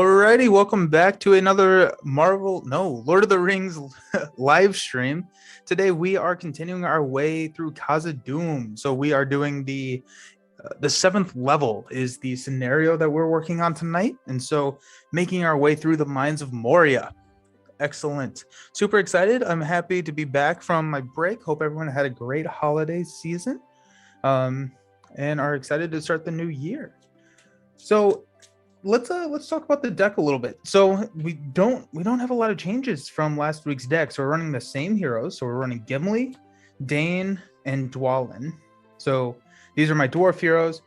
Alrighty, welcome back to another Lord of the Rings live stream. Today we are continuing our way through Khazad-dûm. So we are doing the seventh level is the scenario that we're working on tonight, and so making our way through the mines of Moria. Excellent, super excited. I'm happy to be back from my break. Hope everyone had a great holiday season, and are excited to start the new year. So let's talk about the deck a little bit. So we don't have a lot of changes from last week's deck. So we're running the same heroes. So we're running Gimli, Dane, and Dwalin. So these are my dwarf heroes.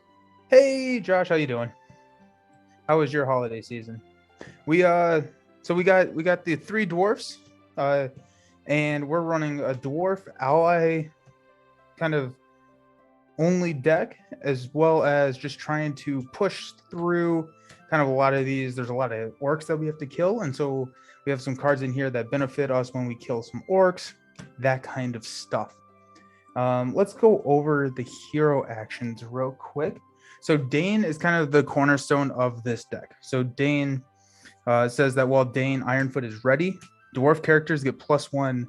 Hey Josh, how you doing? How was your holiday season? We got the three dwarfs, and we're running a dwarf ally kind of only deck, as well as just trying to push through kind of a lot of these. There's a lot of orcs that we have to kill, and so we have some cards in here that benefit us when we kill some orcs, that kind of stuff. Let's go over the hero actions real quick. So Dane is kind of the cornerstone of this deck. So Dane says that while Dane Ironfoot is ready, dwarf characters get +1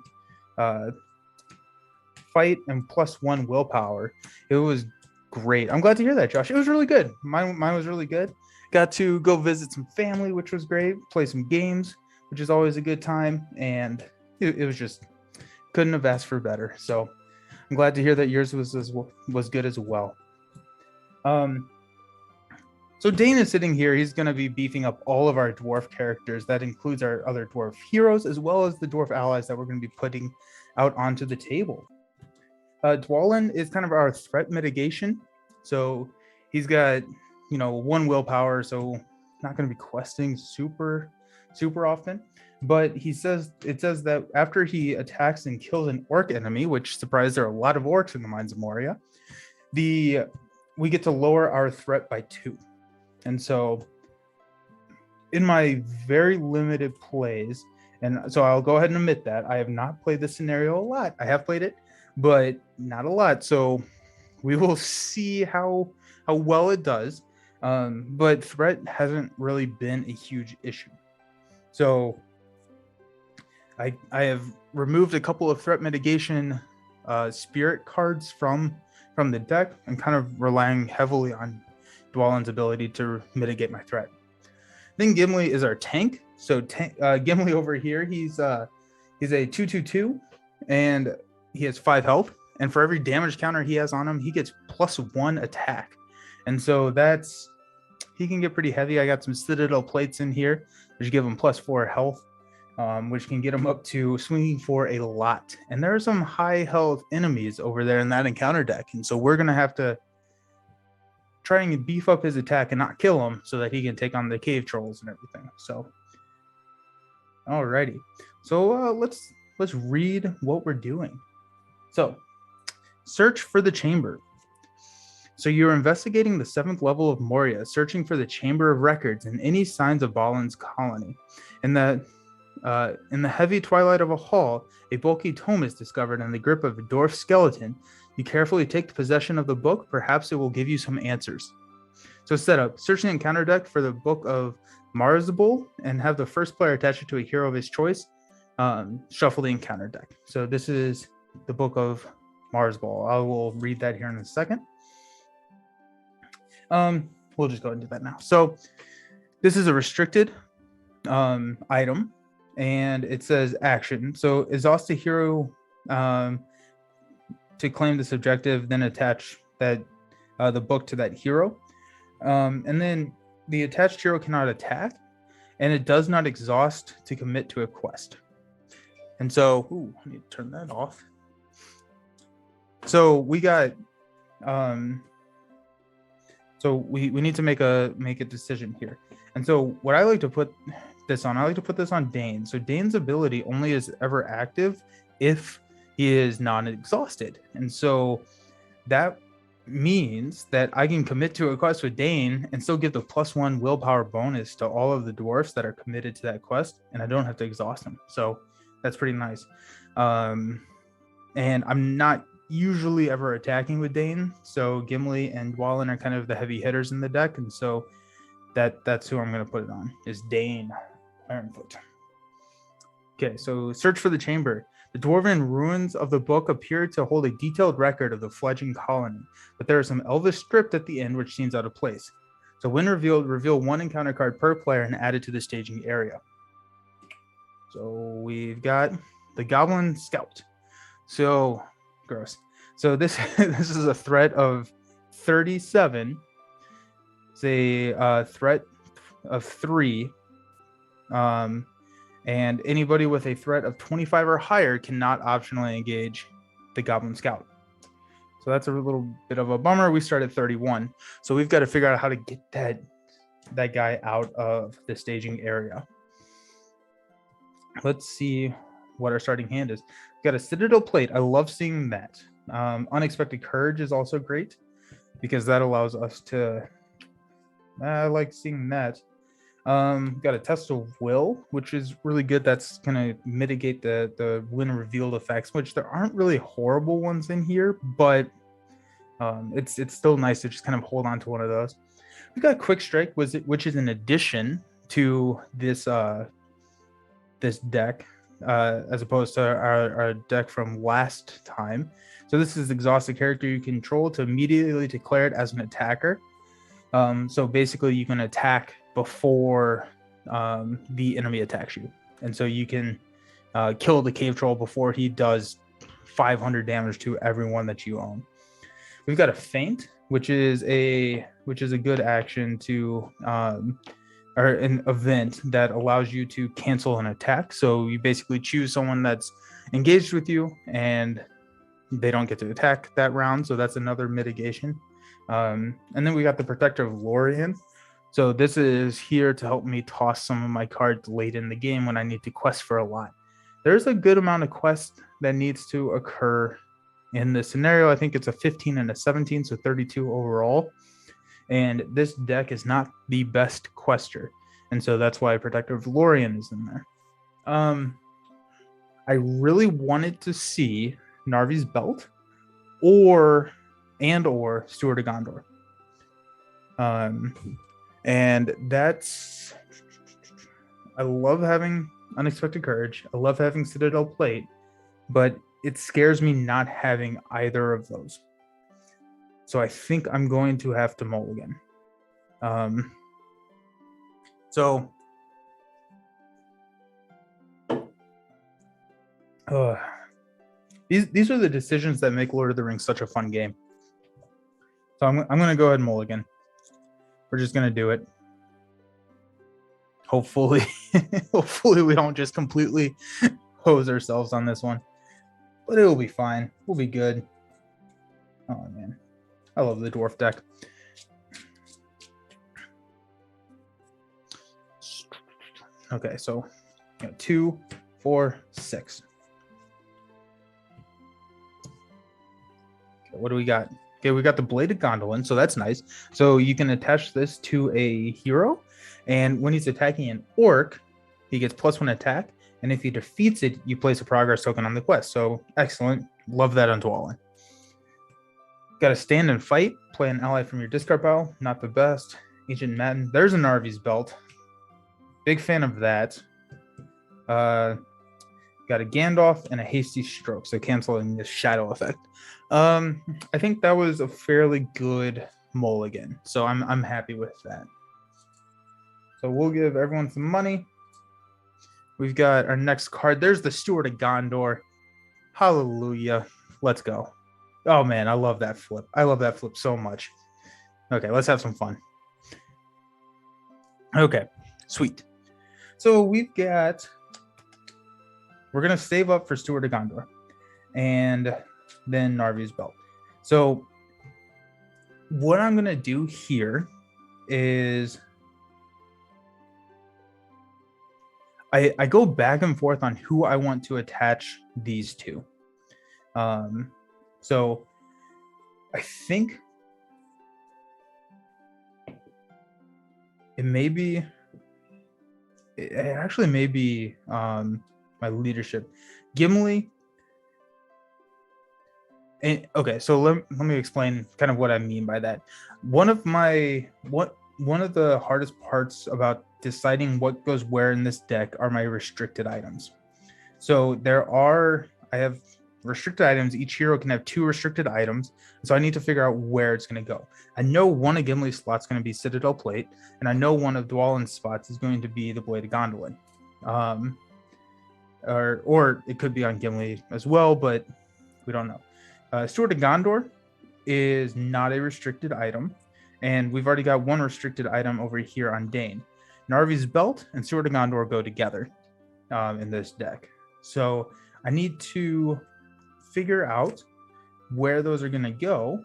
fight and +1 willpower. It was great. I'm glad to hear that, Josh. It was really good. Mine was really good. Got to go visit some family, which was great. Play some games, which is always a good time. And it was just, couldn't have asked for better. So I'm glad to hear that yours was good as well. So Dane is sitting here. He's going to be beefing up all of our dwarf characters. That includes our other dwarf heroes, as well as the dwarf allies that we're going to be putting out onto the table. Dwalin is kind of our threat mitigation. So he's got, 1 willpower, so not going to be questing super often. But it says that after he attacks and kills an orc enemy, which, surprise, there are a lot of orcs in the Mines of Moria, we get to lower our threat by 2. And so in my very limited plays, and so I'll go ahead and admit that I have not played this scenario a lot. I have played it, but not a lot. So we will see how well it does. But threat hasn't really been a huge issue. So I have removed a couple of threat mitigation spirit cards from the deck and kind of relying heavily on Dwalin's ability to mitigate my threat. Then Gimli is our tank. So Gimli over here, he's a 2/2/2, and he has 5 health. And for every damage counter he has on him, he gets +1 attack. And so he can get pretty heavy. I got some Citadel plates in here, which give him +4 health, which can get him up to swinging for a lot. And there are some high health enemies over there in that encounter deck. And so we're going to have to try and beef up his attack and not kill him so that he can take on the cave trolls and everything. So, alrighty. So let's read what we're doing. So, search for the chamber. So you're investigating the 7th level of Moria, searching for the Chamber of Records and any signs of Balin's colony. In the heavy twilight of a hall, a bulky tome is discovered in the grip of a dwarf skeleton. You carefully take possession of the book. Perhaps it will give you some answers. So setup: search the encounter deck for the Book of Marzabul and have the first player attach it to a hero of his choice. Shuffle the encounter deck. So this is the Book of Marzabul. I will read that here in a second. We'll just go ahead and do that now. So this is a restricted item, and it says action. So exhaust a hero to claim this objective, then attach that the book to that hero. And then the attached hero cannot attack, and it does not exhaust to commit to a quest. And so, I need to turn that off. So we got so we need to make a decision here. And so what I like to put this on Dane. So Dane's ability only is ever active if he is non-exhausted. And so that means that I can commit to a quest with Dane and still give the +1 willpower bonus to all of the dwarfs that are committed to that quest, and I don't have to exhaust them. So that's pretty nice. And I'm not usually ever attacking with Dane, so Gimli and Dwalin are kind of the heavy hitters in the deck, and so That's who I'm gonna put it on. Is Dane Ironfoot. Okay, so search for the chamber. The dwarven ruins of the book appear to hold a detailed record of the fledgling colony, but there is some elvish script at the end which seems out of place. So when revealed, reveal one encounter card per player and add it to the staging area. So we've got the Goblin Scout. So gross. So this this is a threat of 37. It's a threat of 3. And anybody with a threat of 25 or higher cannot optionally engage the Goblin Scout. So that's a little bit of a bummer. We start at 31. So we've got to figure out how to get that guy out of the staging area. Let's see what our starting hand is. We've got a Citadel Plate. I love seeing that. Unexpected Courage is also great because that allows us to... I like seeing that. Got a Test of Will, which is really good. That's gonna mitigate the when revealed effects, which there aren't really horrible ones in here, but it's still nice to just kind of hold on to one of those. We've got Quick Strike, which is an addition to this this deck, as opposed to our deck from last time. So this is exhaust a character you control to immediately declare it as an attacker. So basically you can attack before the enemy attacks you, and so you can kill the cave troll before he does 500 damage to everyone that you own. We've got a Feint, which is a good action to or an event that allows you to cancel an attack. So you basically choose someone that's engaged with you and they don't get to attack that round, so that's another mitigation. And then we got the Protector of Lorien. So this is here to help me toss some of my cards late in the game when I need to quest for a lot. There's a good amount of quest that needs to occur in this scenario. I think it's a 15 and a 17, so 32 overall. And this deck is not the best quester. And so that's why Protector of Lorien is in there. I really wanted to see Narvi's Belt or Steward of Gondor. And that's... I love having Unexpected Courage. I love having Citadel Plate, but it scares me not having either of those. So I think I'm going to have to mulligan. These are the decisions that make Lord of the Rings such a fun game. So I'm going to go ahead and mulligan. We're just going to do it. Hopefully we don't just completely hose ourselves on this one. But it'll be fine. We'll be good. Oh, man. I love the dwarf deck. Okay, so 2, 4, 6. Okay, what do we got? Okay, we got the Bladed Gondolin, so that's nice. So you can attach this to a hero, and when he's attacking an orc, he gets +1 attack, and if he defeats it, you place a progress token on the quest. So excellent. Love that on Dwalin. Got to Stand and Fight. Play an ally from your discard pile. Not the best. Ancient Madden. There's a Narvi's Belt. Big fan of that. Got a Gandalf and a Hasty Stroke, so canceling the shadow effect. I think that was a fairly good mulligan, so I'm happy with that. So we'll give everyone some money. We've got our next card. There's the Steward of Gondor. Hallelujah. Let's go. Oh man, I love that flip. I love that flip so much. Okay, let's have some fun. Okay, sweet. So we're gonna save up for Steward of Gondor, and then Narvi's Belt. So what I'm gonna do here is I go back and forth on who I want to attach these to. So I think it actually may be my leadership. Gimli. And, okay, so let me explain kind of what I mean by that. One one of the hardest parts about deciding what goes where in this deck are my restricted items. So I have restricted items. Each hero can have 2 restricted items. So I need to figure out where it's going to go. I know one of Gimli's slots is going to be Citadel Plate, and I know one of Dwalin's spots is going to be the Blade of Gondolin. Or it could be on Gimli as well, but we don't know. Steward of Gondor is not a restricted item, and we've already got one restricted item over here on Dane. Narvi's Belt and Steward of Gondor go together in this deck. So I need to figure out where those are going to go,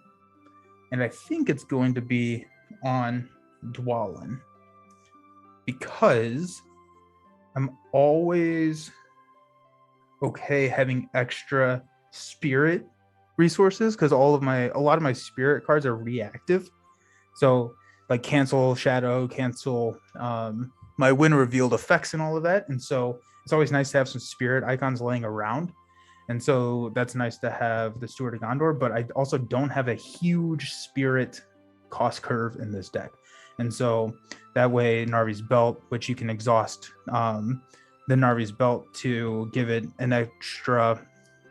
and I think it's going to be on Dwalin, because I'm always okay having extra spirit resources, because a lot of my spirit cards are reactive. So like cancel shadow, cancel my win revealed effects and all of that. And so it's always nice to have some spirit icons laying around. And so that's nice to have the Steward of Gondor, but I also don't have a huge spirit cost curve in this deck. And so that way Narvi's Belt, which you can exhaust the Narvi's Belt to give it an extra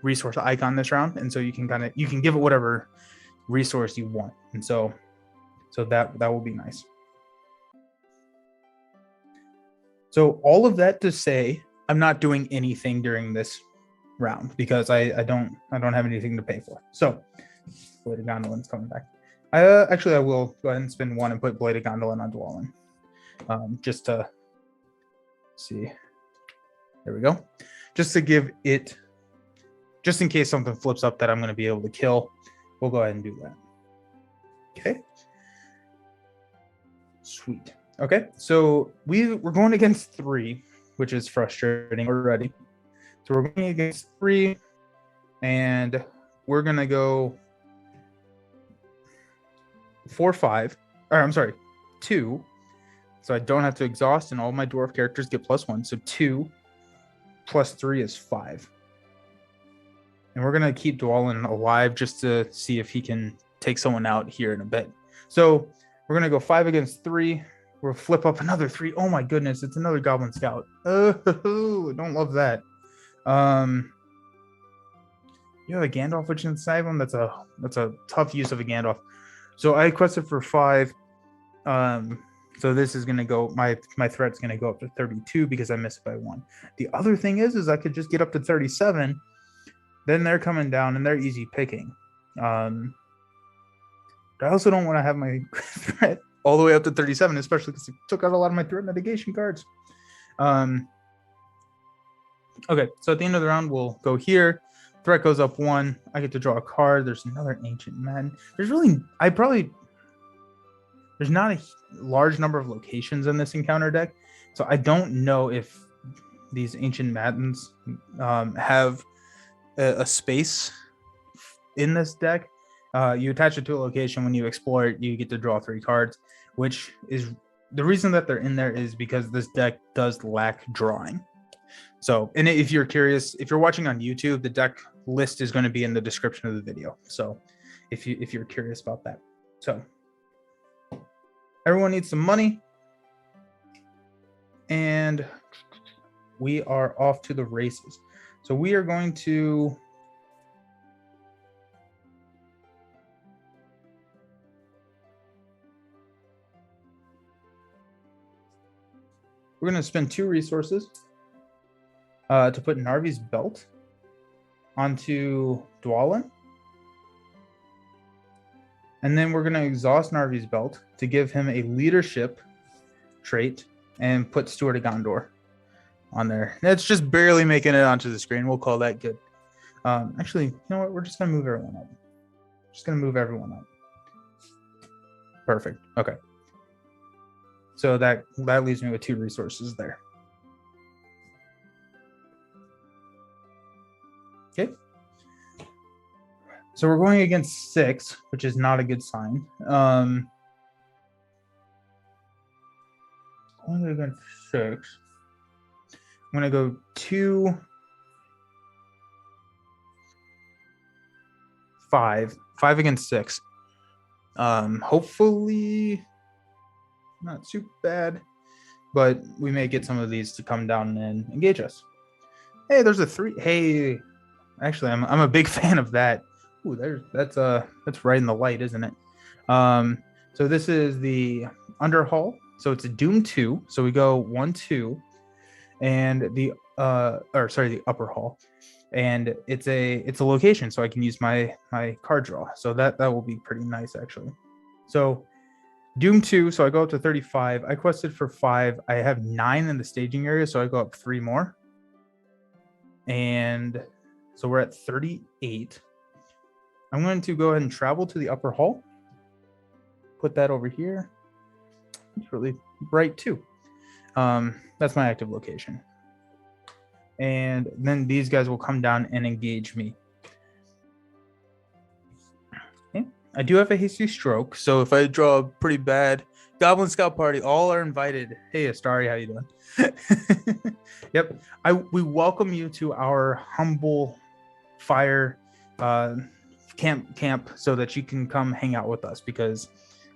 resource icon this round. And so you can give it whatever resource you want. And so that will be nice. So all of that to say, I'm not doing anything during this round because I don't have anything to pay for. So Blade of Gondolin's coming back. I will go ahead and spend 1 and put Blade of Gondolin on Dwalin. Just to see. There we go. Just to give it, just in case something flips up that I'm going to be able to kill, we'll go ahead and do that. Okay. Sweet. Okay, so we're going against 3, which is frustrating already. So we're going against 3, and we're going to go 4-5. Or I'm sorry, 2. So I don't have to exhaust, and all my dwarf characters get +1. So 2 plus 3 is 5. And we're going to keep Dwalin alive just to see if he can take someone out here in a bit. So we're going to go 5 against 3. We'll flip up another 3. Oh my goodness, it's another Goblin Scout. Oh, don't love that. You have a Gandalf which inside one. That's a tough use of a Gandalf. So I quested for 5. So this is gonna go. My threat's gonna go up to 32 because I missed by 1. The other thing is I could just get up to 37. Then they're coming down and they're easy picking. I also don't want to have my threat all the way up to 37, especially because it took out a lot of my threat mitigation cards. Okay, so at the end of the round, we'll go here. Threat goes up 1. I get to draw a card. There's another Ancient Madden. There's not a large number of locations in this encounter deck, so I don't know if these Ancient Maddens have a space in this deck. You attach it to a location. When you explore it, you get to draw 3 cards, which is the reason that they're in there is because this deck does lack drawing. So, and if you're curious, if you're watching on YouTube, the deck list is going to be in the description of the video. So if you're curious about that. So everyone needs some money, and we are off to the races. So we are going to spend 2 resources to put Narvi's Belt onto Dwalin. And then we're going to exhaust Narvi's Belt to give him a leadership trait and put Steward of Gondor on there. That's just barely making it onto the screen. We'll call that good. Actually, you know what? We're just going to move everyone up. Just going to move everyone up. Perfect. Okay. So that leaves me with 2 resources there. Okay. So we're going against 6, which is not a good sign. Going against 6. I'm going to go 2, 5. 5 against 6. Hopefully not super bad, but we may get some of these to come down and engage us. Hey, there's a 3. Hey, actually, I'm a big fan of that. Ooh, that's right in the light, isn't it? So this is the Underhall. So it's a Doom 2. So we go 1, 2, and the Upper Hall, and it's a location, so I can use my card draw. So that will be pretty nice actually. So Doom 2. So I go up to 35. I quested for 5. I have 9 in the staging area, so I go up 3 more, and so we're at 38. I'm going to go ahead and travel to the Upper Hall. Put that over here. It's really bright too. That's my active location. And then these guys will come down and engage me. Okay. I do have a hasty stroke, so if I draw a pretty bad Goblin Scout party, all are invited. Hey, Astari, how you doing? Yep. We welcome you to our humble fire camp so that you can come hang out with us, because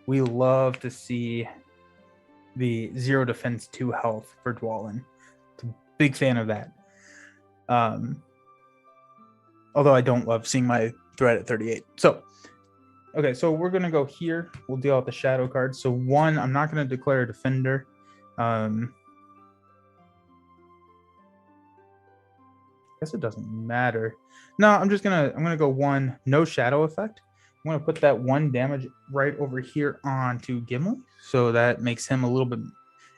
we love to see the 0 defense 2 health for Dwalin. Big fan of that. Although I don't love seeing my threat at 38. So, okay, so we're going to go here. We'll deal out the shadow cards. So 1, I'm not going to declare a defender. I guess it doesn't matter. No, I'm going to go 1, no shadow effect. I'm going to put that 1 damage right over here onto Gimli, so that makes him a little bit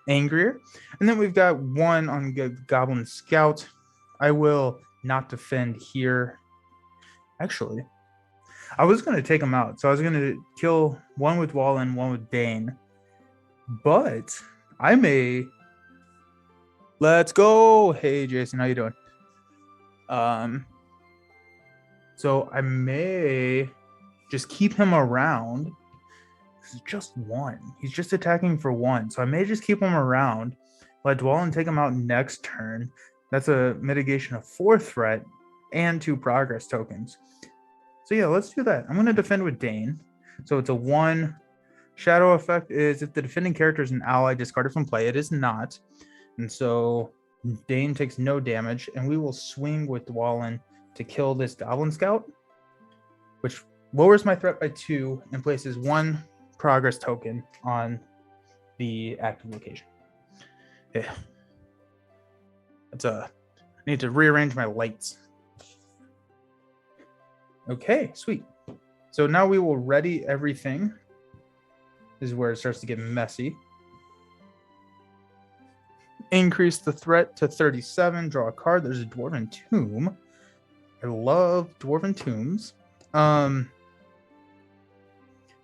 angrier. And then we've got 1 on Goblin Scout. I will not defend here. Actually, I was going to take him out. So I was going to kill 1 with Dwalin, 1 with Dane. But I may... Let's go! Hey, Jason, how you doing? So I may just keep him around. This is just 1. He's just attacking for 1. So I may just keep him around. Let Dwalin take him out next turn. That's a mitigation of 4 threat and 2 progress tokens. So yeah, let's do that. I'm going to defend with Dane. So it's a 1. Shadow effect is if the defending character is an ally discarded from play. It is not. And so Dane takes no damage. And we will swing with Dwalin to kill this Goblin Scout, which lowers my threat by 2 and places 1 progress token on the active location. Yeah. I need to rearrange my lights. Okay, sweet. So now we will ready everything. This is where it starts to get messy. Increase the threat to 37. Draw a card. There's a Dwarven Tomb. I love Dwarven Tombs.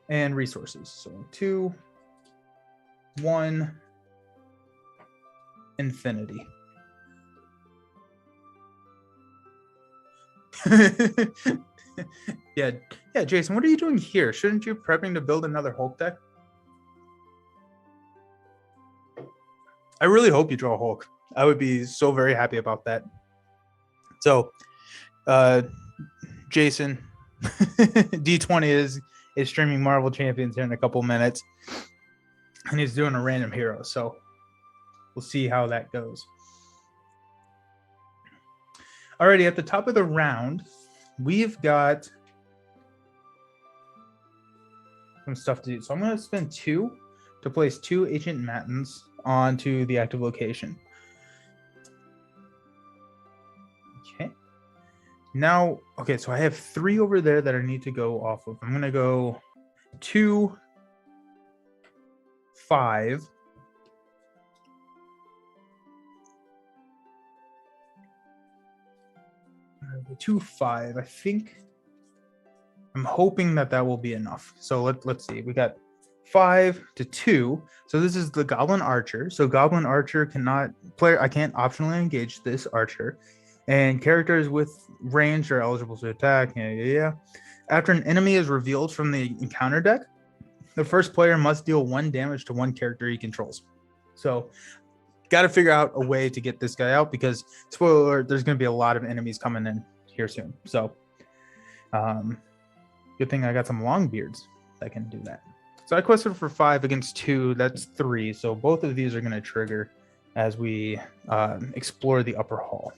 And resources. So 2, 1, infinity. yeah, Jason, what are you doing here? Shouldn't you be prepping to build another Hulk deck? I really hope you draw Hulk. I would be so very happy about that. So, Jason, D20 is streaming Marvel Champions here in a couple minutes, and he's doing a random hero. So we'll see how that goes. Alrighty, at the top of the round, we've got some stuff to do. So I'm going to spend 2 to place 2 Ancient Matins onto the active location. Okay. Now, okay, so I have 3 over there that I need to go off of. I'm going to go 2, 5. 2, 5. I think I'm hoping that will be enough. So let's see. We got 5 to 2. So this is the Goblin Archer. So Goblin Archer cannot play. I can't optionally engage this Archer. And characters with range are eligible to attack. Yeah. After an enemy is revealed from the encounter deck, the first player must deal 1 damage to 1 character he controls. So got to figure out a way to get this guy out, because spoiler alert, there's going to be a lot of enemies coming in here soon. So good thing I got some long beards that can do that. So I quested for 5 against 2. That's 3. So both of these are going to trigger as we explore the upper hall.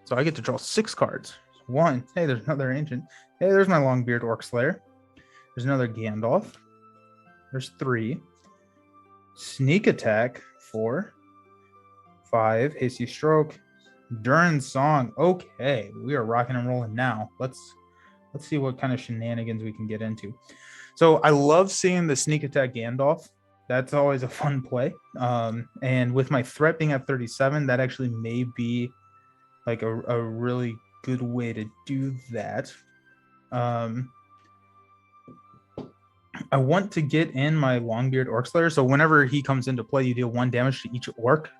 So I get to draw 6 cards. 1. Hey, there's another ancient. Hey, there's my Longbeard Orc Slayer. There's another Gandalf. There's 3. Sneak Attack, 4. 5. Hasty Stroke. Durin's Song. Okay, we are rocking and rolling now. Let's see what kind of shenanigans we can get into. So I love seeing the Sneak Attack Gandalf. That's always a fun play. And with my threat being at 37, that actually may be like a really good way to do that. I want to get in my Longbeard Orc Slayer. So whenever he comes into play, you deal 1 damage to each orc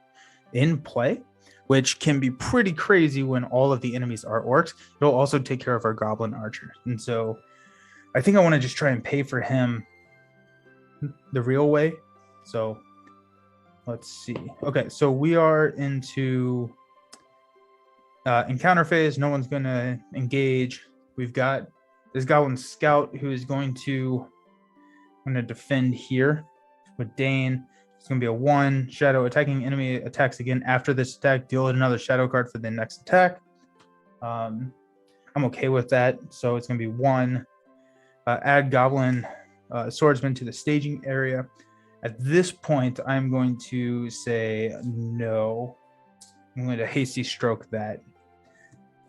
in play, which can be pretty crazy when all of the enemies are orcs. It'll also take care of our Goblin Archer. And so I think I want to just try and pay for him the real way. So let's see. Okay, so we are into encounter phase. No one's going to engage. We've got this Goblin Scout who is going to defend here with Dane. It's going to be a 1 shadow. Attacking enemy attacks again after this attack. Deal another shadow card for the next attack. I'm okay with that. So it's going to be 1. Add Goblin Swordsman to the staging area. At this point, I'm going to say no. I'm going to hasty stroke that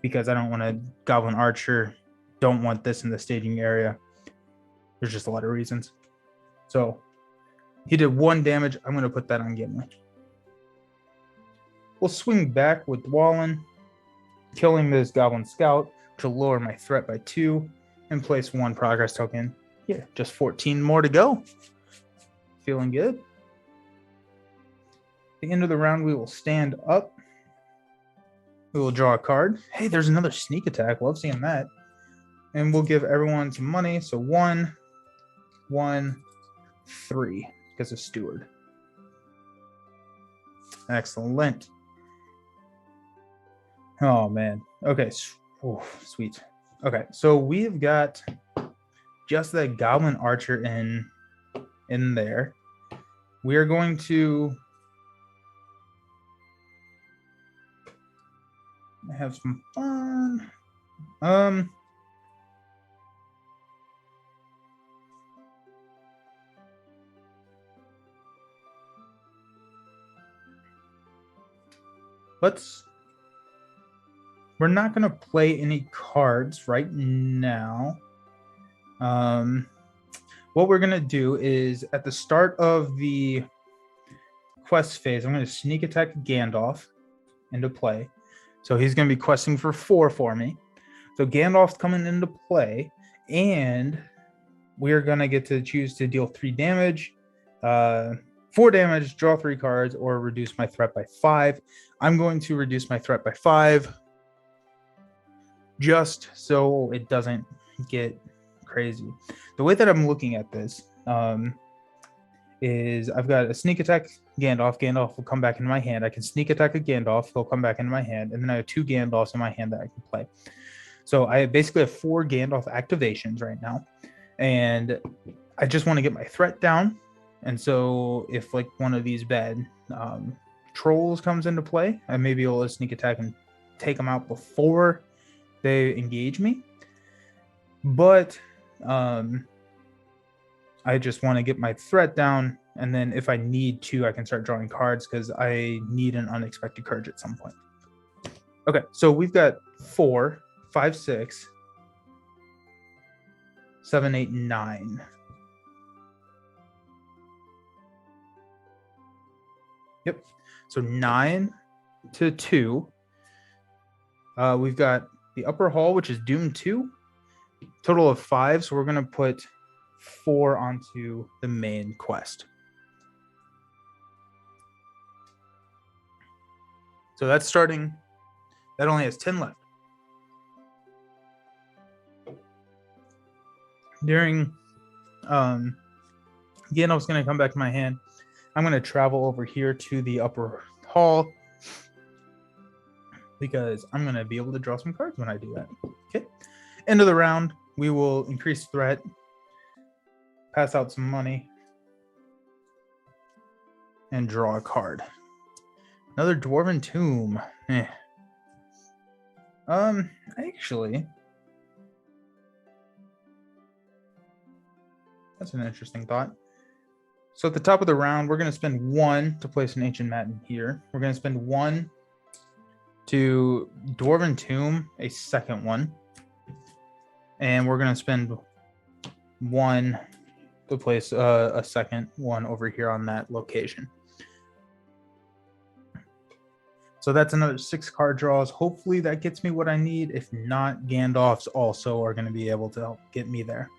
because I don't want a Goblin Archer. Don't want this in the staging area. There's just a lot of reasons. So he did 1 damage. I'm going to put that on Gimli. We'll swing back with Dwalin, killing this Goblin Scout, which will lower my threat by 2, and place 1 progress token. Yeah, just 14 more to go. Feeling good. At the end of the round, we will stand up. We will draw a card. Hey, there's another Sneak Attack. Love seeing that. And we'll give everyone some money. So 1, 1, 3 because of Steward. Excellent. Oh, man. Okay. Oh, sweet. Okay, so we've got just that Goblin Archer in there. We are going to have some fun. We're not going to play any cards right now. What we're going to do is at the start of the quest phase, I'm going to sneak attack Gandalf into play. So he's going to be questing for 4 for me. So Gandalf's coming into play, and we're going to get to choose to deal 3 damage, 4 damage, draw 3 cards, or reduce my threat by 5. I'm going to reduce my threat by 5 just so it doesn't get crazy. The way that I'm looking at this is I've got a sneak attack Gandalf. Gandalf will come back in my hand. I can sneak attack a Gandalf. He'll come back into my hand. And then I have 2 Gandalfs in my hand that I can play. So I basically have 4 Gandalf activations right now. And I just want to get my threat down. And so if like one of these bad trolls comes into play, I may be able to sneak attack and take them out before they engage me. But I just want to get my threat down, and then if I need to, I can start drawing cards because I need an unexpected card at some point. Okay, so we've got 4, 5, 6, 7, 8, 9. Yep, so 9 to 2. We've got the upper hall, which is Doom 2. Total of 5, so we're going to put 4 onto the main quest. So that's starting. That only has 10 left. During Gandalf's going to come back to my hand. I'm going to travel over here to the upper hall because I'm going to be able to draw some cards when I do that. Okay. End of the round, we will increase threat. pass out some money, and draw a card. Another Dwarven Tomb. Actually, that's an interesting thought. So at the top of the round, we're going to spend 1 to place an Ancient Matin here. We're going to spend 1 to Dwarven Tomb, a second one. And we're going to spend 1 to place a second one over here on that location. So that's another 6 card draws. Hopefully that gets me what I need. If not, Gandalfs also are going to be able to help get me there.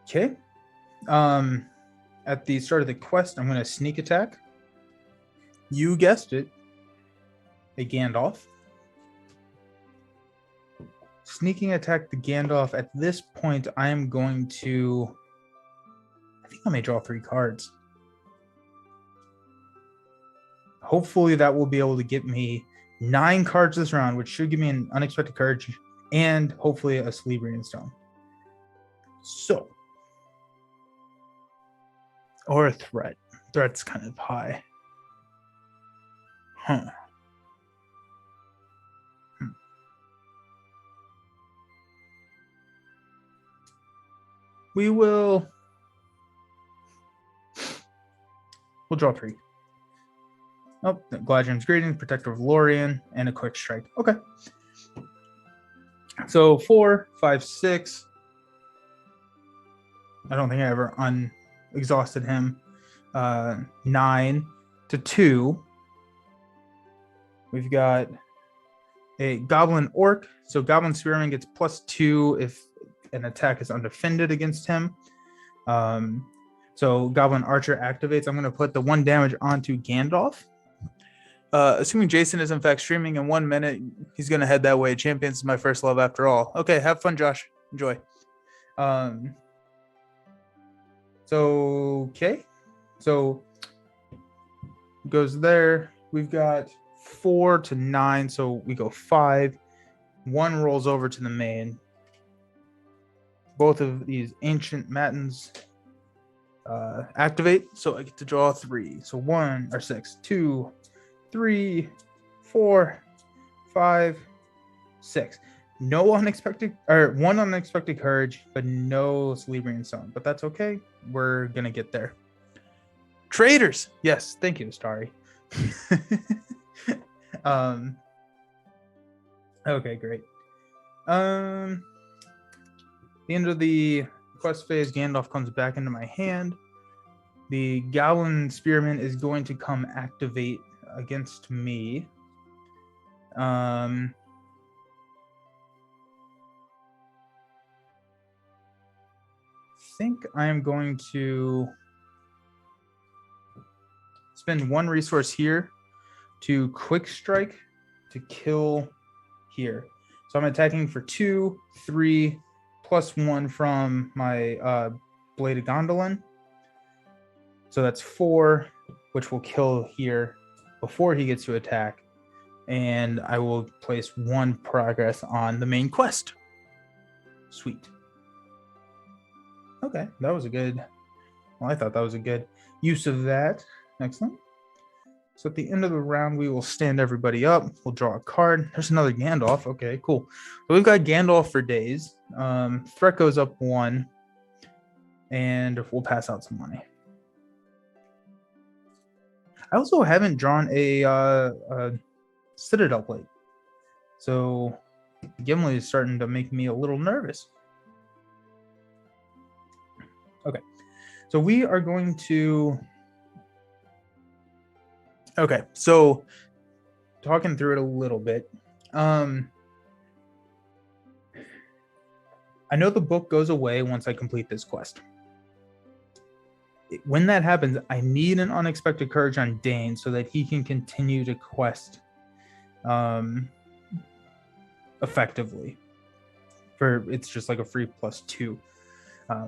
Okay. At the start of the quest, I'm going to sneak attack. You guessed it. A Gandalf. Sneaking attack the Gandalf. At this point, I am going to... I think I may draw 3 cards. Hopefully that will be able to get me 9 cards this round, which should give me an Unexpected Courage and hopefully a Celebrian Stone. So... or a threat. Threat's kind of high. We'll draw 3. Oh, Gladrian's Greeting, Protector of Lorien, and a Quick Strike. Okay. So 4, 5, 6. I don't think I ever exhausted him. 9 to 2. We've got a Goblin Orc. So Goblin Spearman gets +2 if an attack is undefended against him. So Goblin Archer activates. I'm going to put the 1 damage onto Gandalf. Assuming Jason is in fact streaming in 1 minute, he's going to head that way. Champions is my first love after all. Okay, have fun, Josh. Enjoy. So goes there. We've got 4 to 9, so we go 5. 1 rolls over to the main. Both of these Ancient Matins activate, so I get to draw 3. So 1 or 6, 2, 3, 4, 5, 6. No unexpected, or 1 Unexpected Courage, but no Celebrian Stone. But that's okay. We're gonna get there. Traders. Yes, thank you, Starry. Okay, great. The end of the quest phase, Gandalf comes back into my hand. The Goblin Spearman is going to come activate against me. I think I am going to spend 1 resource here to Quick Strike to kill here. So I'm attacking for 2, 3, +1 from my Blade of Gondolin. So that's 4, which will kill here before he gets to attack. And I will place 1 progress on the main quest. Sweet. Okay, that was a good... Well, I thought that was a good use of that. Excellent. So at the end of the round, we will stand everybody up. We'll draw a card. There's another Gandalf. Okay, cool. So we've got Gandalf for days. Threat goes up 1. And we'll pass out some money. I also haven't drawn a Citadel plate. So Gimli is starting to make me a little nervous. Okay. So we are going to... Okay, so talking through it a little bit. I know the book goes away once I complete this quest. When that happens, I need an Unexpected Courage on Dane so that he can continue to quest effectively. It's just like a free +2.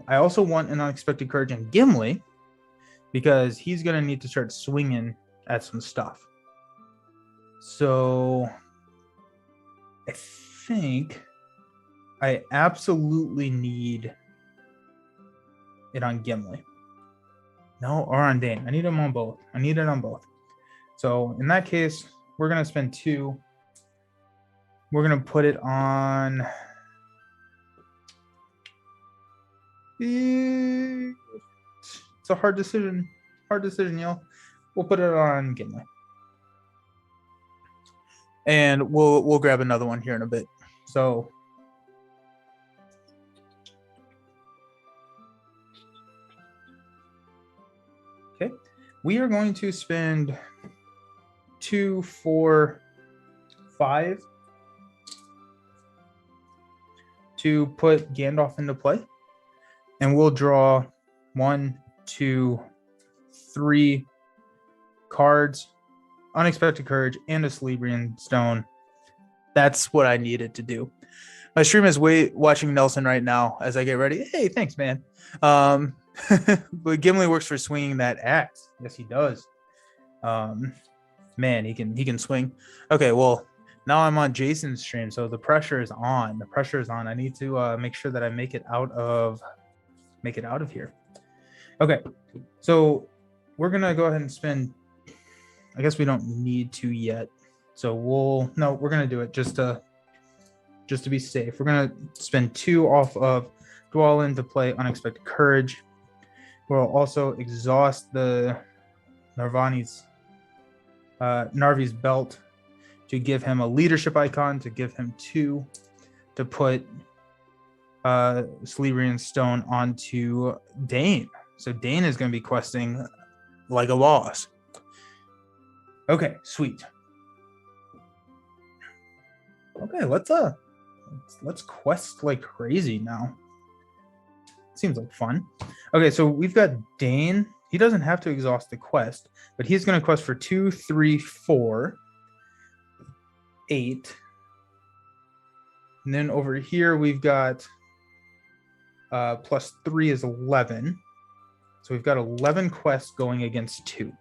I also want an Unexpected Courage on Gimli because he's going to need to start swinging at some stuff. So I think I absolutely need it on Gimli. No, or on Dane. I need them on both. I need it on both. So in that case, we're going to spend 2. We're going to put it on... It's a hard decision. Hard decision, y'all. We'll put it on Gimli. And we'll grab another one here in a bit. So... Okay, we are going to spend 2, 4, 5 to put Gandalf into play. And we'll draw 1, 2, 3 cards, Unexpected Courage, and a Celebrian Stone. That's what I needed to do. My stream is watching Nelson right now as I get ready. Hey, thanks, man. But Gimli works for swinging that axe. Yes, he does. Man, he can swing. Okay, well, now I'm on Jason's stream, so the pressure is on. The pressure is on. I need to make sure that I make it out of here. Okay, so we're gonna go ahead and spend. I guess we don't need to yet, so we're gonna do it just to be safe. We're gonna spend 2 off of Dwalin to play Unexpected Courage. We'll also exhaust the Narvi's belt to give him a leadership icon, to give him 2, to put Celebrian Stone onto Dane. So Dane is going to be questing like a boss. Okay, sweet. Okay, let's quest like crazy now. Seems like fun. Okay, so we've got Dane. He doesn't have to exhaust the quest, but he's going to quest for 2, 3, 4, 8. And then over here, we've got plus 3 is 11. So we've got 11 quests going against 2.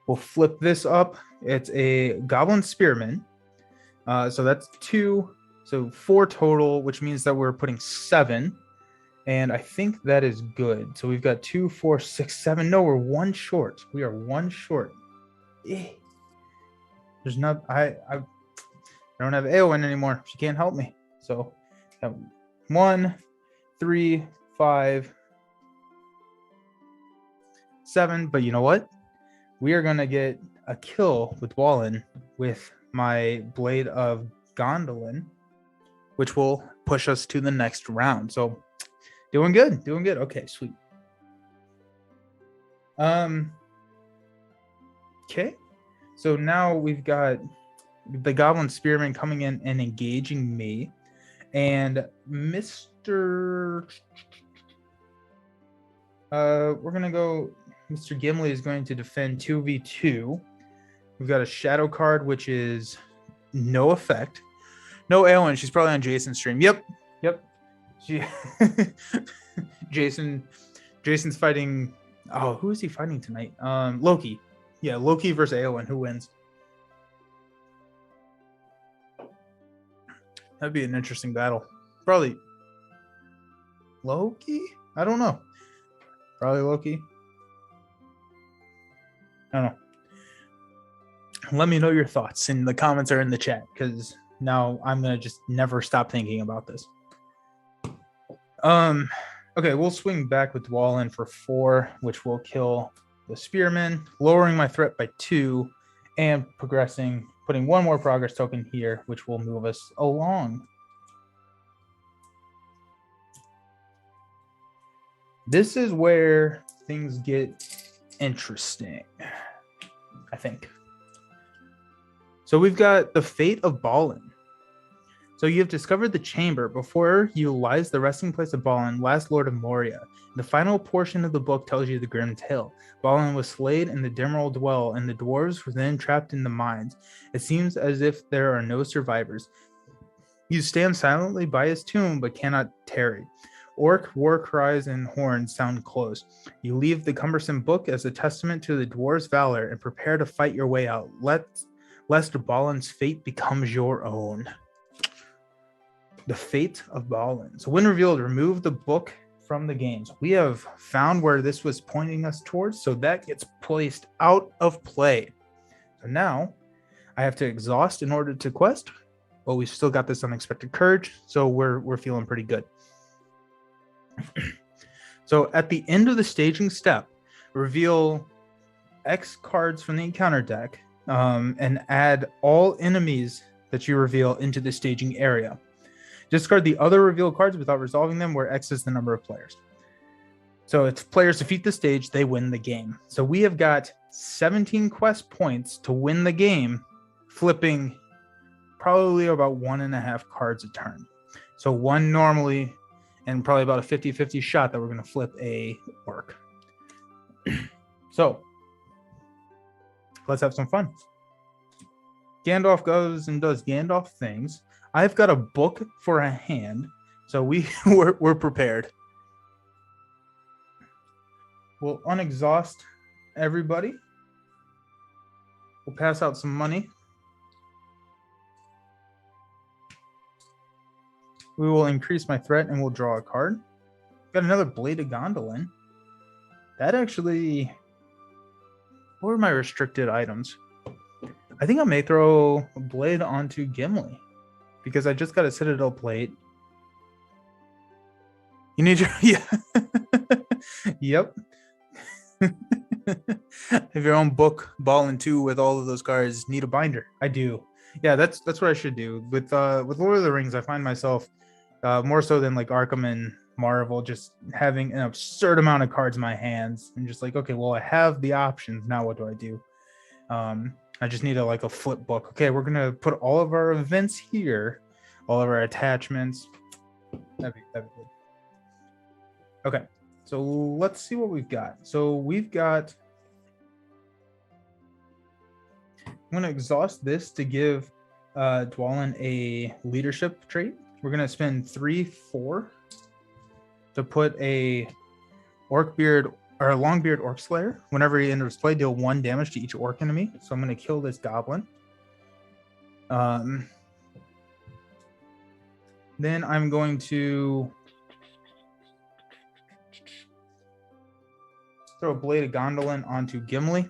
We'll flip this up. It's a Goblin Spearman. So that's 2. So 4 total, which means that we're putting 7. And I think that is good. So we've got 2, 4, 6, 7. No, we're 1 short. We are 1 short. There's not. I don't have Eowyn anymore. She can't help me. So 1, 3, 5, 7. But you know what? We are gonna get a kill with Dwalin with my Blade of Gondolin, which will push us to the next round. So doing good. Okay, sweet. Okay. So now we've got the Goblin Spearman coming in and engaging me. And Mr. We're going to go... Mr. Gimli is going to defend 2v2. We've got a Shadow card, which is no effect. No Eowyn. She's probably on Jason's stream. Yep. Jason's fighting... Oh, who is he fighting tonight? Loki. Yeah, Loki versus Eowyn. Who wins? That'd be an interesting battle. Probably Loki? I don't know. Probably Loki. I don't know. Let me know your thoughts in the comments or in the chat, because now I'm going to just never stop thinking about this. Okay, we'll swing back with Dwalin for 4, which will kill the Spearman, lowering my threat by 2, and progressing, putting 1 more progress token here, which will move us along. This is where things get interesting, I think. So we've got the Fate of Balin. So you have discovered the chamber. Before you lies the resting place of Balin, last Lord of Moria. The final portion of the book tells you the grim tale. Balin was slain in the Dimmerl Dwell, and the dwarves were then trapped in the mines. It seems as if there are no survivors. You stand silently by his tomb, but cannot tarry. Orc war cries and horns sound close. You leave the cumbersome book as a testament to the dwarves' valor and prepare to fight your way out, lest Balin's fate becomes your own. The Fate of Balin. So when revealed, remove the book from the games. We have found where this was pointing us towards, so that gets placed out of play. So now I have to exhaust in order to quest, but we've still got this unexpected courage, so we're feeling pretty good. So at the end of the staging step, reveal X cards from the encounter deck and add all enemies that you reveal into the staging area. Discard the other revealed cards without resolving them, where X is the number of players. So if players defeat the stage, they win the game. So we have got 17 quest points to win the game, flipping probably about 1.5 cards a turn. So one normally, and probably about a 50-50 shot that we're going to flip a orc. So let's have some fun. Gandalf goes and does Gandalf things. I've got a book for a hand, so we're prepared. We'll unexhaust everybody. We'll pass out some money. We will increase my threat and we'll draw a card. Got another Blade of Gondolin. That actually... What are my restricted items? I think I may throw a Blade onto Gimli, because I just got a Citadel plate. You need your... Yeah. Yep. Have your own book, Ball and 2 with all of those cards. Need a binder. I do. Yeah, that's what I should do. With Lord of the Rings, I find myself more so than like Arkham and Marvel, just having an absurd amount of cards in my hands and just like, okay, well, I have the options. Now what do I do? I just need a flip book. Okay, we're gonna put all of our events here, all of our attachments. That'd be good. Okay, so let's see what we've got. So we've got... I'm gonna exhaust this to give Dwalin a leadership trait. We're gonna spend 3-4 to put a Orcbeard or a Longbeard Orc Slayer. Whenever he enters play, deal 1 damage to each orc enemy. So I'm gonna kill this goblin. Then I'm going to throw a Blade of Gondolin onto Gimli.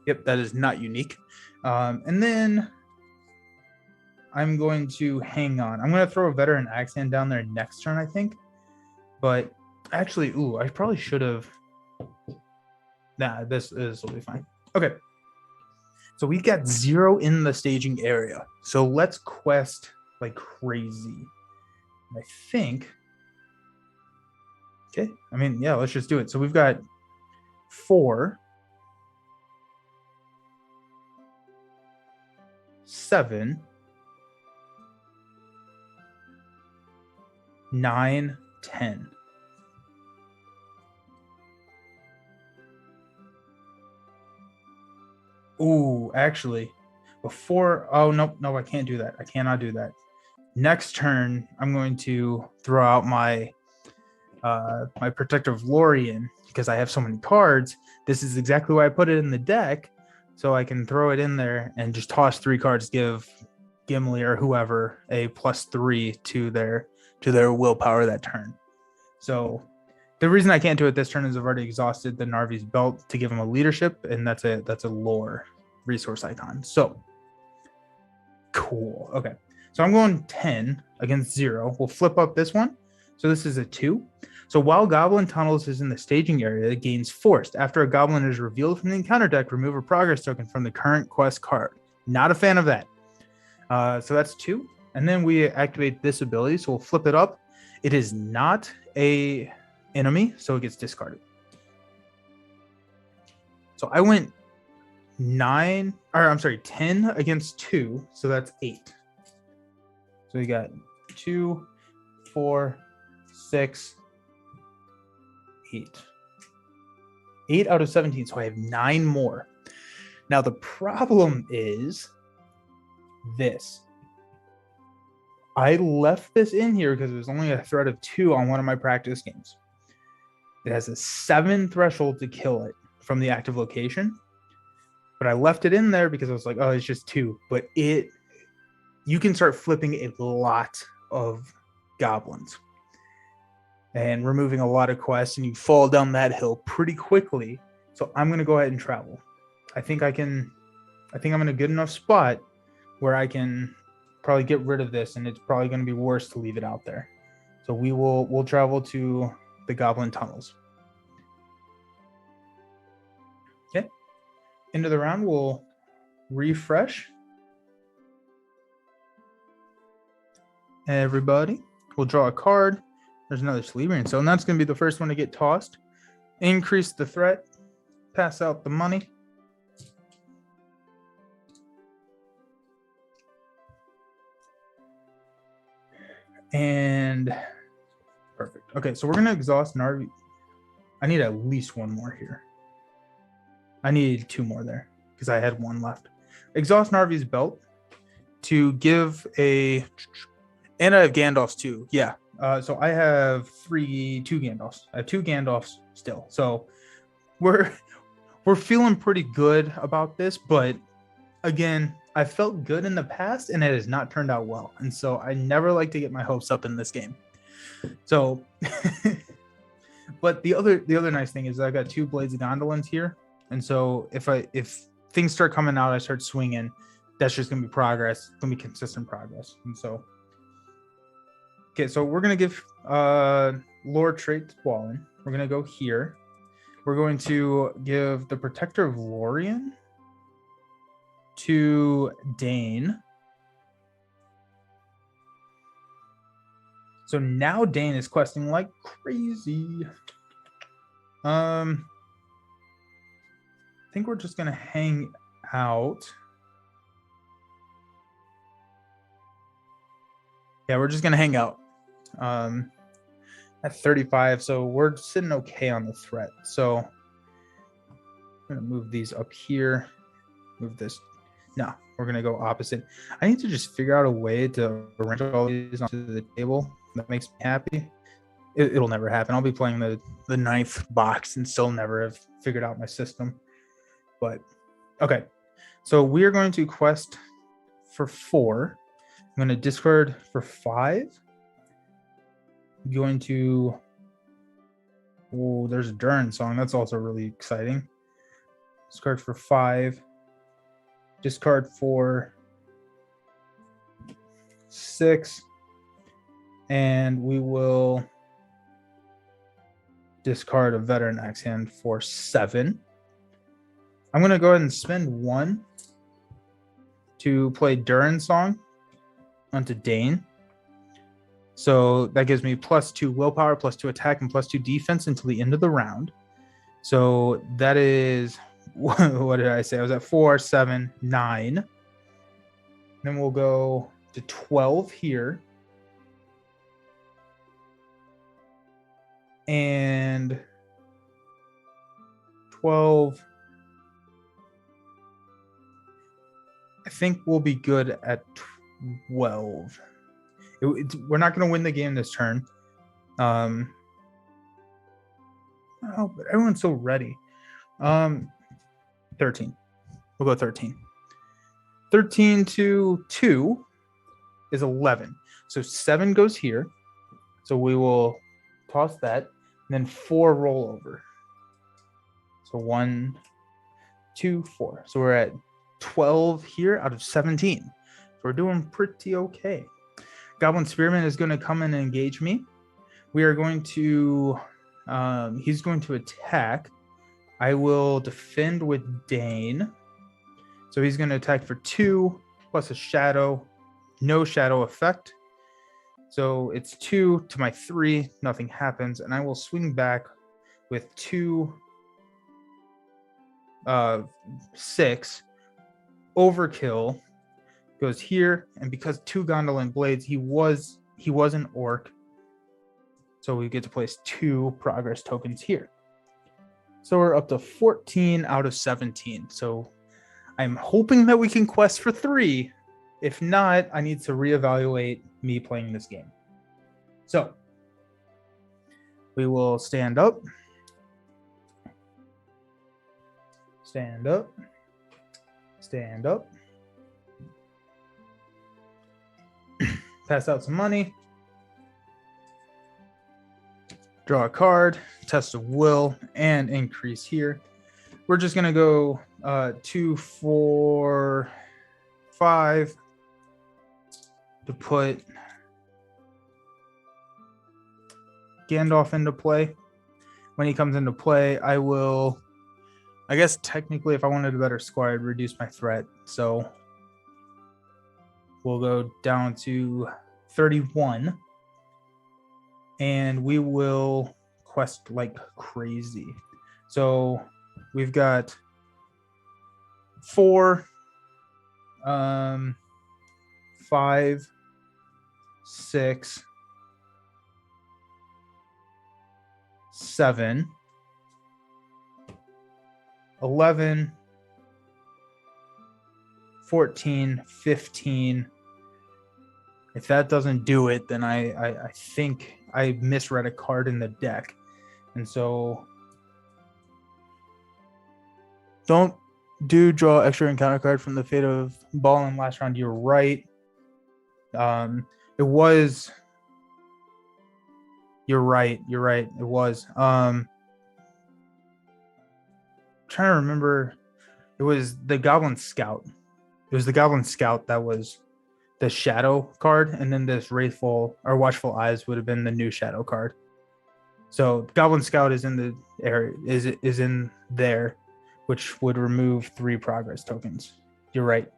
Yep, that is not unique. And then I'm going to hang on. I'm going to throw a Veteran Axe Hand down there next turn, I think. But actually, I probably should have... Nah, this will be fine. Okay. So we got 0 in the staging area. So let's quest like crazy. I think... Okay. I mean, yeah, let's just do it. So we've got 4... 7, 9, 10. Ooh, actually, before... Oh, no, I can't do that. I cannot do that. Next turn, I'm going to throw out my my Protective Lorien, because I have so many cards. This is exactly why I put it in the deck, so I can throw it in there and just toss 3 cards, give Gimli or whoever a +3 to their willpower that turn. So the reason I can't do it this turn is I've already exhausted the Narvi's Belt to give him a leadership, and that's a lore resource icon. So cool. Okay, so I'm going 10 against 0. We'll flip up this one. So this is a 2. So while Goblin Tunnels is in the staging area, it gains Forced. After a goblin is revealed from the encounter deck, remove a progress token from the current quest card. Not a fan of that. So that's 2. And then we activate this ability. So we'll flip it up. It is not a enemy, so it gets discarded. So I went 10 against 2. So that's 8. So we got 2, 4, 6, 8. 8 out of 17, so I have 9 more. Now the problem is this. I left this in here because it was only a threat of 2 on one of my practice games. It has a 7 threshold to kill it from the active location. But I left it in there because I was like, oh, it's just 2. But you can start flipping a lot of goblins. and removing a lot of quests, and you fall down that hill pretty quickly. So I'm gonna go ahead and travel. I think I'm in a good enough spot where I can probably get rid of this, and it's probably gonna be worse to leave it out there. So we'll travel to the Goblin Tunnels. Okay. End of the round, we'll refresh. Everybody, we'll draw a card. There's another Celebrian, so that's going to be the first one to get tossed. Increase the threat, pass out the money. And perfect. Okay, so we're going to exhaust Narvi. I need at least one more here. I need 2 more there because I had 1 left. Exhaust Narvi's belt to give a... And I have Gandalf's too. Yeah. So I have 2 Gandalfs. I have 2 Gandalfs still. So we're feeling pretty good about this, but again, I felt good in the past and it has not turned out well. And so I never like to get my hopes up in this game. So but the other nice thing is I got 2 Blades of Gondolins here. And so if things start coming out, I start swinging, that's just gonna be progress. It's gonna be consistent progress. And so okay, so we're going to give lore trait to Dwalin. We're going to go here. We're going to give the Protector of Lorien to Dane. So now Dane is questing like crazy. I think we're just going to hang out. Yeah, we're just going to hang out. At 35, so we're sitting okay on the threat. So I'm gonna move these up here, move this. No, we're gonna go opposite. I need to just figure out a way to arrange all these onto the table that makes me happy. It'll never happen. I'll be playing the 9th box and still never have figured out my system. But okay, so we are going to quest for 4. I'm going to discard for 5. Going to... Oh, there's a Durin song. That's also really exciting. Discard for 5. Discard for 6. And we will discard a Veteran Axe Hand for 7. I'm going to go ahead and spend 1 to play Durin song onto Dane. So that gives me +2 willpower, +2 attack, and +2 defense until the end of the round. So that is, what did I say? I was at 4, 7, 9. Then we'll go to 12 here. And 12. I think we'll be good at 12. We're not going to win the game this turn. Oh, but everyone's so ready. 13. We'll go 13. 13 to 2 is 11. So 7 goes here. So we will toss that. And then 4 roll over. So 1, 2, 4. So we're at 12 here out of 17. So we're doing pretty okay. Goblin Spearman is going to come in and engage me. We are going to... he's going to attack. I will defend with Dane. So he's going to attack for 2 plus a shadow. No shadow effect. So it's 2 to my 3. Nothing happens. And I will swing back with 2, 6. Overkill goes here. And because 2 Gondolin Blades, he was an orc. So we get to place 2 progress tokens here. So we're up to 14 out of 17. So I'm hoping that we can quest for 3. If not, I need to reevaluate me playing this game. So we will stand up. Stand up. Stand up. Pass out some money. Draw a card, test of will, and increase here. We're just gonna go 2, 4, 5 to put Gandalf into play. When he comes into play, I guess technically if I wanted a better score, I'd reduce my threat. So we'll go down to 31 and we will quest like crazy. So we've got 4, 5, 6, 7, 11, 14, 15. If that doesn't do it, then I think I misread a card in the deck. And so don't draw extra encounter card from the Fate of Balin last round. You're right. It was. You're right. It was. Trying to remember. It was the Goblin Scout. It was the Goblin Scout that was the shadow card, and then this Wrathful or Watchful Eyes would have been the new shadow card. So Goblin Scout is in the area, is in there, which would remove 3 progress tokens. You're right.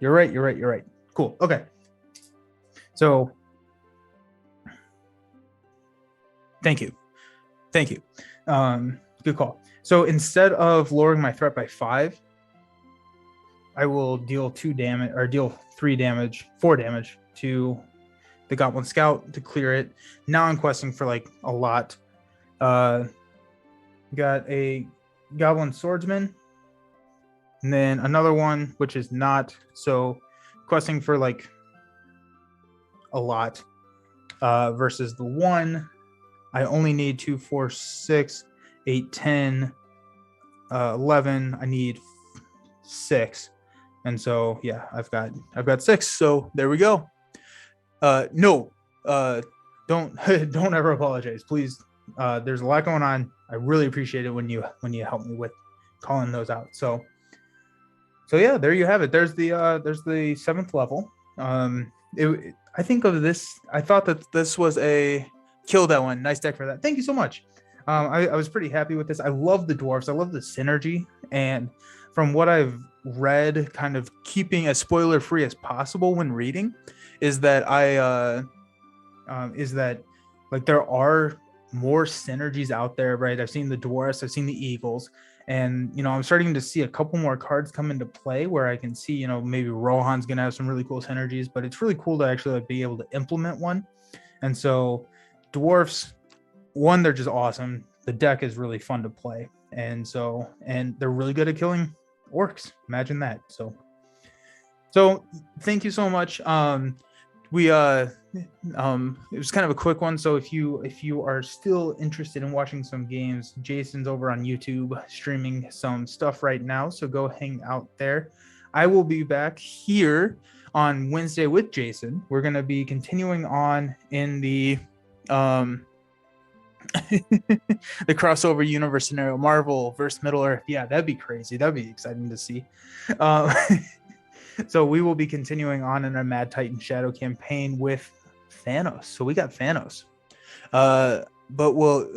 Cool. Okay. So thank you. Good call. So instead of lowering my threat by 5, I will deal 2 damage or deal 4 damage to the Goblin Scout to clear it. Now I'm questing for like a lot. Got a Goblin Swordsman, and then another one which is not, so questing for like a lot. Versus the one, I only need 2, 4, 6, 8, 10, 11. I need 6. And so, yeah, I've got 6. So there we go. Don't ever apologize, please. There's a lot going on. I really appreciate it when you help me with calling those out. So yeah, there you have it. There's the 7th level. I think of this. I thought that this was a kill that one. Nice deck for that. Thank you so much. I was pretty happy with this. I love the dwarves. I love the synergy, and from what I've read, kind of keeping as spoiler free as possible when reading, is that like there are more synergies out there, right? I've seen the dwarves, I've seen the eagles, and I'm starting to see a couple more cards come into play where I can see maybe Rohan's gonna have some really cool synergies, but it's really cool to actually be able to implement one. And so dwarfs, one, they're just awesome. The deck is really fun to play, and they're really good at killing orcs. Imagine that. So thank you so much. It was kind of a quick one, so if you are still interested in watching some games, Jason's over on YouTube streaming some stuff right now, so go hang out there. I will be back here on Wednesday with Jason. We're going to be continuing on in the the crossover universe scenario, Marvel versus Middle Earth. Yeah, that'd be crazy. That'd be exciting to see. So we will be continuing on in our Mad Titan Shadow campaign with Thanos. So we got Thanos. But we'll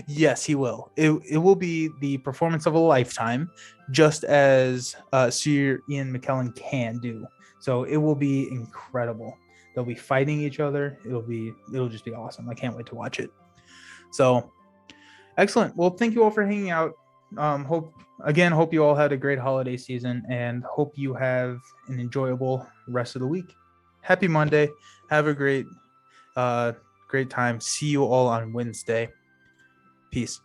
yes, he will. It will be the performance of a lifetime, just as Sir Ian McKellen can do. So it will be incredible. They'll be fighting each other. It'll just be awesome. I can't wait to watch it. So excellent. Well, thank you all for hanging out. Hope you all had a great holiday season, and hope you have an enjoyable rest of the week. Happy Monday. Have a great time. See you all on Wednesday. Peace.